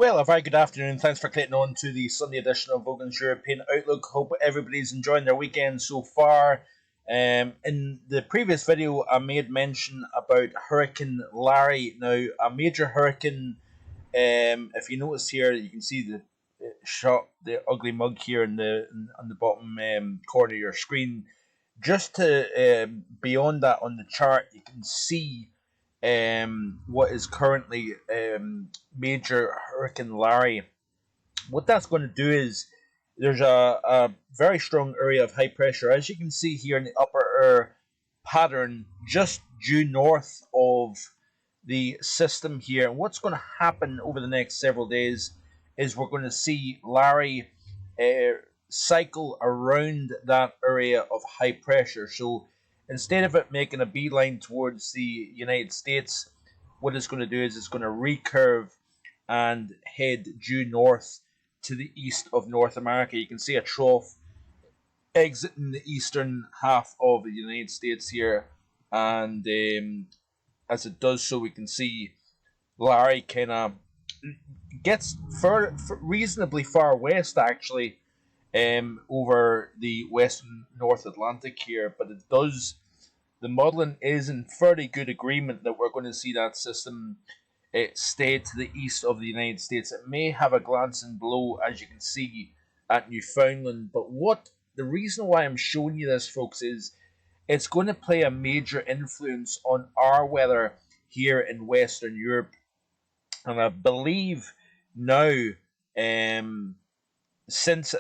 Well, a very good afternoon. Thanks for clicking on to the Sunday edition of Vogan's European Outlook. Hope everybody's enjoying their weekend so far. In the previous video, I made mention about Hurricane Larry. Now, a major hurricane, if you notice here, you can see the shot, the ugly mug here on the bottom corner of your screen. Just to beyond that on the chart, you can see what is currently Major Hurricane Larry. What that's going to do is there's a very strong area of high pressure, as you can see here in the upper air pattern, just due north of the system here. And what's going to happen over the next several days is we're going to see Larry cycle around that area of high pressure. So instead of it making a beeline towards the United States, what it's going to do is it's going to recurve and head due north to the east of North America. You can see a trough exiting the eastern half of the United States here, and as it does so, we can see Larry kind of gets reasonably far west, actually, over the western North Atlantic here, but it does. The modelling is in fairly good agreement that we're going to see that system stay to the east of the United States. It may have a glancing blow, as you can see, at Newfoundland, but the reason why I'm showing you this, folks, is it's going to play a major influence on our weather here in Western Europe. And I believe now, since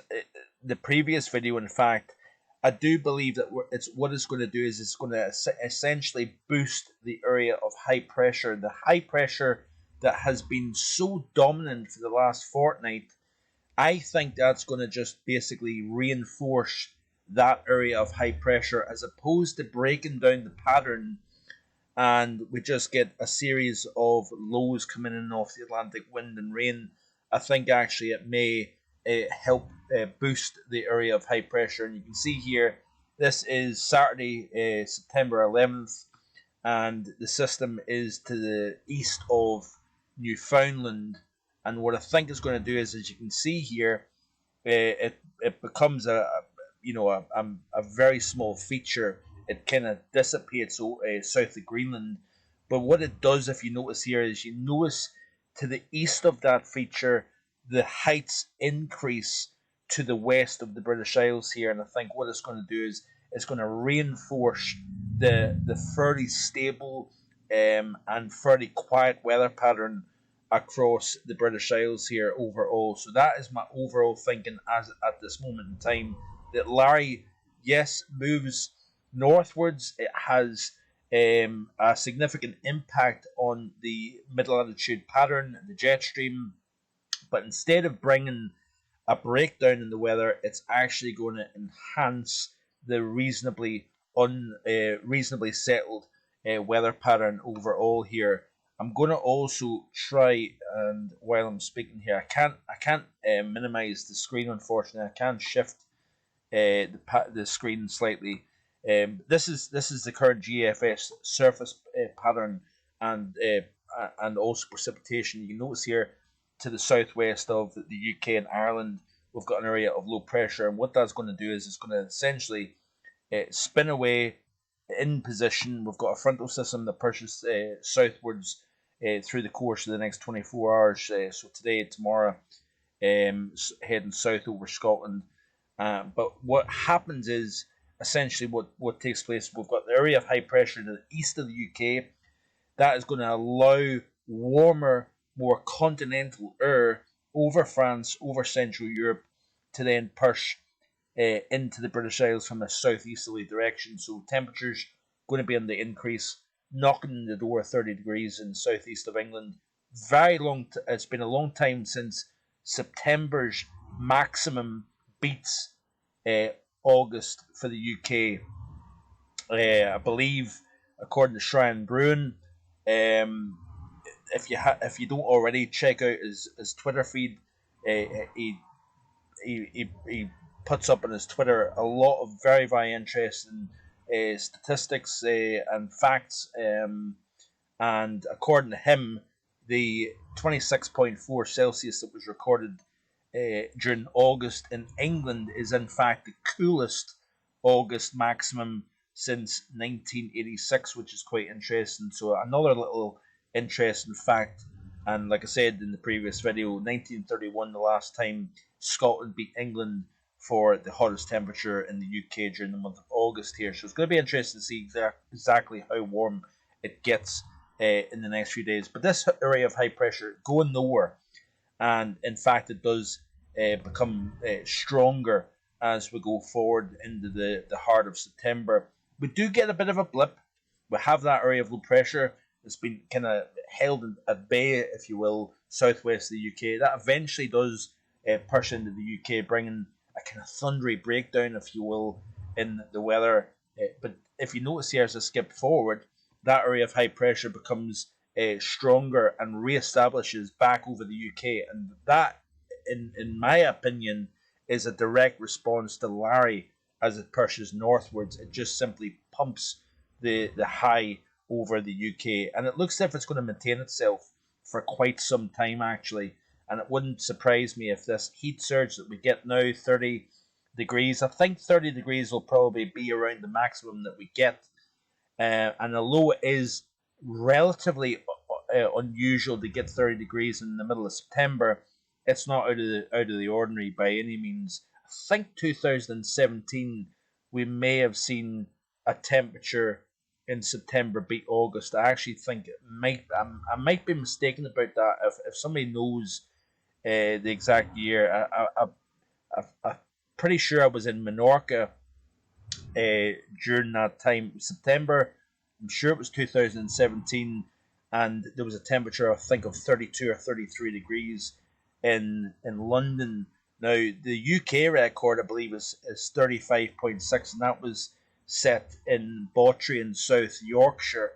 the previous video, in fact, I do believe that what it's going to do is it's going to essentially boost the area of high pressure. The high pressure that has been so dominant for the last fortnight, I think that's going to just basically reinforce that area of high pressure as opposed to breaking down the pattern, and we just get a series of lows coming in off the Atlantic wind and rain. I think actually it may help boost the area of high pressure. And you can see here, this is Saturday, September 11th, and the system is to the east of Newfoundland. And what I think it's going to do is, as you can see here, it becomes a very small feature. It kind of dissipates south of Greenland. But what it does, if you notice here, is you notice to the east of that feature, the heights increase to the west of the British Isles here. And I think what it's going to do is it's going to reinforce the fairly stable and fairly quiet weather pattern across the British Isles here overall. So that is my overall thinking as at this moment in time, that Larry, yes, moves northwards. It has a significant impact on the middle latitude pattern, the jet stream, but instead of bringing a breakdown in the weather, it's actually going to enhance the reasonably settled weather pattern overall here. I'm going to also try, and while I'm speaking here, I can't minimize the screen, unfortunately. I can shift the screen slightly. This is the current GFS surface pattern and also precipitation. You can notice here to the southwest of the UK and Ireland, we've got an area of low pressure, and what that's going to do is it's going to essentially spin away in position. We've got a frontal system that pushes southwards through the course of the next 24 hours. So today, tomorrow, heading south over Scotland. But what happens is essentially what takes place. We've got the area of high pressure to the east of the UK. That is going to allow warmer, more continental air over France, over Central Europe, to then push into the British Isles from a southeasterly direction. So temperatures going to be on the increase, knocking on the door 30 degrees in the southeast of England. It's been a long time since September's maximum beats August for the UK. I believe, according to Shrine Bruin, if you don't already, check out his Twitter feed. He puts up on his Twitter a lot of very, very interesting statistics and facts. And according to him, the 26.4 Celsius that was recorded during August in England is in fact the coolest August maximum since 1986, which is quite interesting. So another little interesting fact. And like I said in the previous video, 1931, the last time Scotland beat England for the hottest temperature in the UK during the month of August here. So it's going to be interesting to see exactly how warm it gets in the next few days. But this area of high pressure going nowhere, and in fact it does become stronger as we go forward into the heart of September. We do get a bit of a blip. We have that area of low pressure that's been kind of held at bay, if you will, southwest of the UK. That eventually does push into the UK, bringing a kind of thundery breakdown, if you will, in the weather. But if you notice here as I skip forward, that area of high pressure becomes stronger and reestablishes back over the UK. And that, in my opinion, is a direct response to Larry as it pushes northwards. It just simply pumps the high over the UK. And it looks as if it's going to maintain itself for quite some time, actually. And it wouldn't surprise me if this heat surge that we get now, 30 degrees, I think 30 degrees will probably be around the maximum that we get. And although it is relatively unusual to get 30 degrees in the middle of September, it's not out of the ordinary by any means. I think 2017 we may have seen a temperature in September beat August. I actually think it might. I might be mistaken about that. If somebody knows the exact year, I'm pretty sure I was in Menorca during that time, September. I'm sure it was 2017, and there was a temperature I think of 32 or 33 degrees in London. Now the UK record I believe is 35.6, and that was set in Bawtry in South Yorkshire.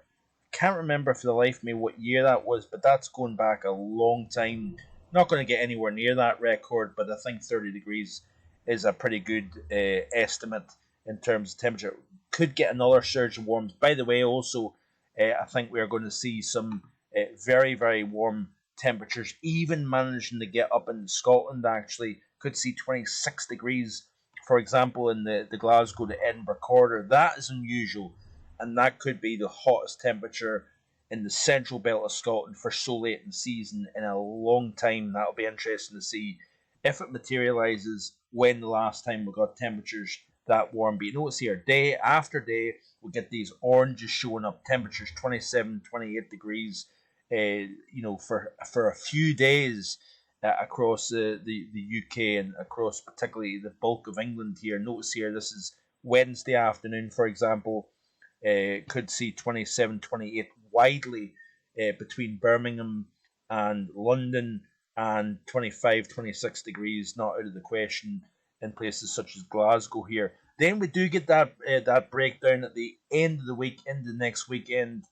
Can't remember for the life of me what year that was, but that's going back a long time. Not going to get anywhere near that record, but I think 30 degrees is a pretty good estimate in terms of temperature. Could get another surge of warmth. By the way, also, I think we are going to see some very, very warm temperatures, even managing to get up in Scotland, actually. Could see 26 degrees, for example, in the Glasgow to Edinburgh corridor. That is unusual, and that could be the hottest temperature in the central belt of Scotland for so late in the season in a long time. That'll be interesting to see if it materialises when the last time we got temperatures that warm. But you notice here, day after day, we get these oranges showing up, temperatures 27, 28 degrees, for a few days across the UK and across particularly the bulk of England here. Notice here, this is Wednesday afternoon, for example, could see 27, 28 widely between Birmingham and London, and 25, 26 degrees not out of the question in places such as Glasgow here. Then we do get that breakdown at the end of the week, into next weekend,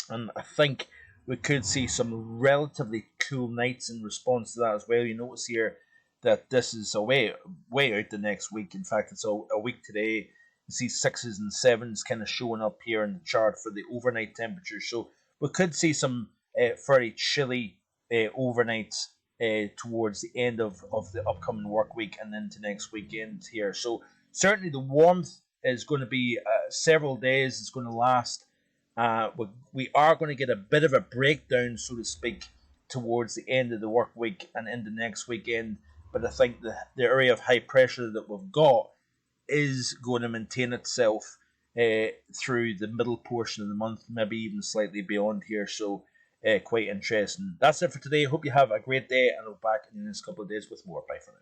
and I think we could see some relatively cool nights in response to that as well. You notice here that this is a way out the next week. In fact, it's a week today. You see sixes and sevens kind of showing up here in the chart for the overnight temperatures. So we could see some very chilly overnights towards the end of the upcoming work week and into next weekend here. So certainly the warmth is going to be several days. It's going to last. We are going to get a bit of a breakdown, so to speak, towards the end of the work week and into next weekend. But I think the area of high pressure that we've got is going to maintain itself through the middle portion of the month, maybe even slightly beyond here. So quite interesting. That's it for today. Hope you have a great day, and I'll be back in the next couple of days with more. Bye for now.